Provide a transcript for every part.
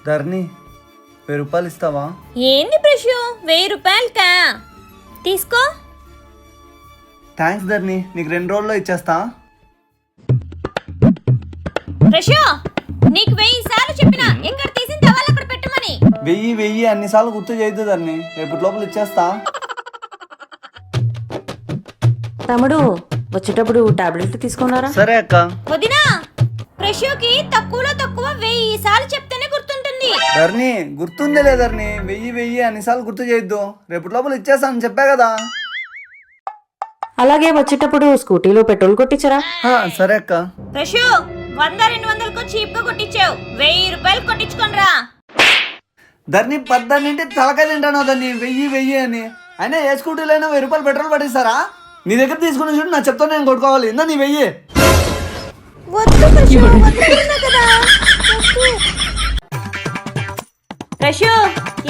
ధరణి 1000 రూపాయలు ఇస్తావా? ఏంది ప్రశు 1000 రూపాయలకా? తీసుకో. థ్యాంక్స్ ధరణి, నీకు 2 రోజుల్లో ఇచ్చేస్తా. ప్రశు, నీకు 1000 సార్లు చెప్పినా ఎక్కడ తీసిన తవాలు అక్కడ పెట్టమని. 1000 అన్నిసార్లు గుర్తు చేయొద్దు ధరణి, రేపటి లోపల ఇచ్చేస్తా. తమ్ముడు వచ్చేటప్పుడు టాబ్లెట్లు తీసుకున్నారా? సరే అక్క. వదినా, ప్రశుకి తక్కువలో తక్కువ 1000 సార్లు చెప్తేనే గుర్తుంటుంది. ధరణి గుర్తుందే లే ధరణి, 1000 అన్నిసార్లు గుర్తు చేయొద్దు, రేపటి లోపల ఇచ్చేస్తాను చెప్పా కదా. అలాగే వచ్చేటప్పుడు స్కూటీలో పెట్రోల్ కొట్టించరా? సరే అక్క. ప్రశు, 100-200కు చీప్ గా కొట్టించావు, 1000 రూపాయలు కొట్టించుకోనరా. ధరణి పద్దన్నింటి తలకాయ తింటాను ధరణి, 1000 అని. అయినా ఏ స్కూటీలైనా 1000 రూపాయలు పెట్రోల్ పట్టిస్తారా? నీ దగ్గర తీసుకుని చూడు, నా చెప్తాను నేను కొట్టుకోవాలి. ఇందా నీ 1000. వద్దు ప్రశు, వద్దున్నా కదా. ప్రశు,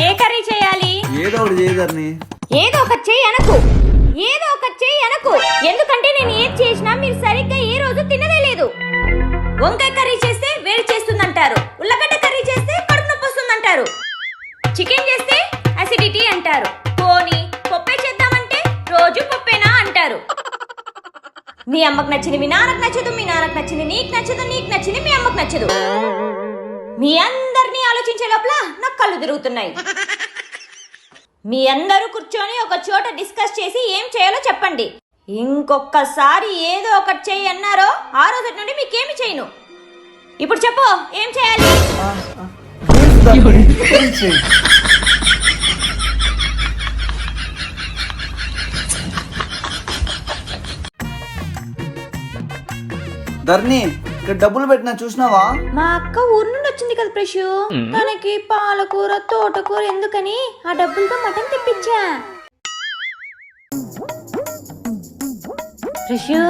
ఏ కర్రీ చేయాలి? ఏదో ఒకటి చేయధరణి. ఏదో ఒకటి చెయ్యి అనకు, ఏదో ఒకటి చెయ్యి అనకు. ఎందుకంటే నేను ఏం చేసినా మీరు సరిగ్గా ఏ రోజు తినదే లేదు. వంకాయ కర్రీ చేస్తే వేడి చేస్తుందంటారు, ఉల్లగడ్డ కర్రీ చేస్తే కడుపు నొప్పి వస్తుందంటారు, చికెన్ చేస్తే అసిడిటీ అంటారు, పోనీ పప్పే చేద్దామంటే రోజు పప్పేనా అంటారు. మీ అమ్మకు నచ్చింది మీ నాన్నకు నచ్చదు, మీ నాన్నకు నచ్చింది నీకు నచ్చదు, నీకు నచ్చింది మీ అమ్మకు నచ్చదు. మీ అందరినీ ఆలోచించే లోపల నాకు కళ్ళు తిరుగుతున్నాయి. మీ అందరూ కూర్చొని ఒక చోట డిస్కస్ చేసి ఏం చేయాలో చెప్పండి. ఇంకొకసారి ఏదో ఒకటి చెయ్యి అన్నారో ఆ రోజు నుండి మీకేమి చేయను. ఇప్పుడు చెప్పు, ఏం చేయాలి? ధరణి, ఇక్కడ డబ్బులు పెట్టినా చూసినావా? మా అక్క ఊరు నుండి వచ్చింది కదా ప్రశు, తనకి పాలకూర తోటకూర ఎందుకని ఆ డబ్బులతో మటన్ తెప్పించా. ప్రశు,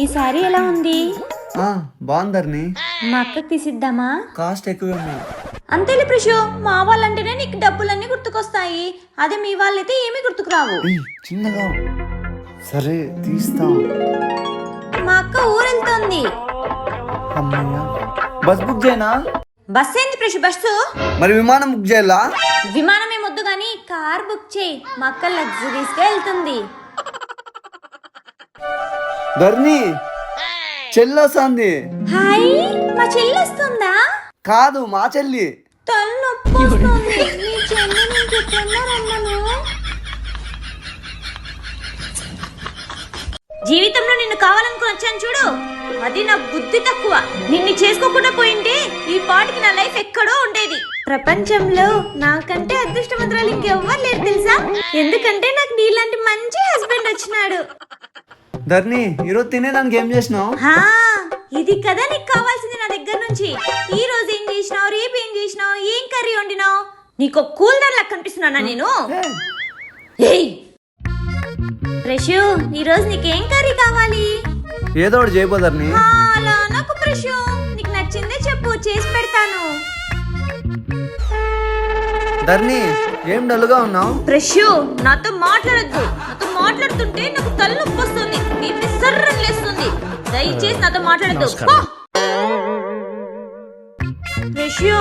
ఈ సారీ ఎలా ఉంది? బాగుంది ధరణి. మా అక్కకి తీసిద్దామా? కాస్ట్ ఎక్కువే ఉంది. అంతేలే ప్రశు, మా వాళ్ళంటేనే నీకు డబ్బులన్నీ గుర్తుకొస్తాయి, అదే మీ వాళ్ళైతే ఏమీ గుర్తుకు రావు. చిన్నగా సరే తీస్తా. మా అక్క ఊరెళ్తోంది. బస్ బుక్ చేయనా? బస్ ఏంది ప్రశు, బస్సు? మరి విమానం బుక్ చేయాలా? విమానమే ముద్దు గాని కార్ బుక్ చేయి, మా అక్క లగ్జరీస్ గా వెళ్తుంది. ధరణి, చెల్లొస్తుంది. హాయ్, మా చెల్లి వస్తుందా? కాదు, మా చెల్లి. తలనొప్పి వస్తుంది. నీ చెల్లి నేను ఎప్పుడన్నా రమ్మను. జీవితంలో నిన్ను కావాలనుకుని వచ్చాను చూడు, అది నా బుద్ధి తక్కువ. నిన్ను చేసుకోకుండా పోయింటే ఈ పాటికి నా లైఫ్ ఎక్కడో ఉండేది. ప్రపంచంలో నాకంటే అదృష్టవంతురాలు ఇంకెవ్వరు లేరు తెలుసా, ఎందుకంటే నాకు నీలాంటి మంచి హస్బెండ్ వచ్చినాడు. ధరణి, ఈరోజు తినేదానికి ఏం చేసినావు? ఇది కదా నీకు కావాల్సింది నా దగ్గర నుంచి. ఈ రోజు ఏం చేసినావు, రేపు ఏం చేసినావు, ఏం కర్రీ వండినావు? నీకు కూల్ దానిలా కనిపిస్తున్నానా నేను? ప్రశు, ఈ రోజు నీకేం కర్రీ కావాలి? ఏదో ఒకటి చేయబో ధరణి. అలా నాకు ప్రశు, నీకు నచ్చిందే చెప్పు, చేసి పెడతాను. ధరణి, ఏం డల్గా ఉన్నావు? ప్రశు, నాతో మాట్లాడద్దు. నాతో మాట్లాడుతుంటే నాకు తలనొప్పి వస్తుంది, బీపీ సర్రని లేస్తుంది. దయచేసి నాతో మాట్లాడద్దు. ప్రశు,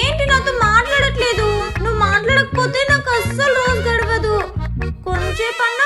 ఏంటి నాతో మాట్లాడట్లేదు? నువ్వు మాట్లాడకపోతే నాకు అస్సలు రోజు గడవదు. కొంచెంసేపన్నా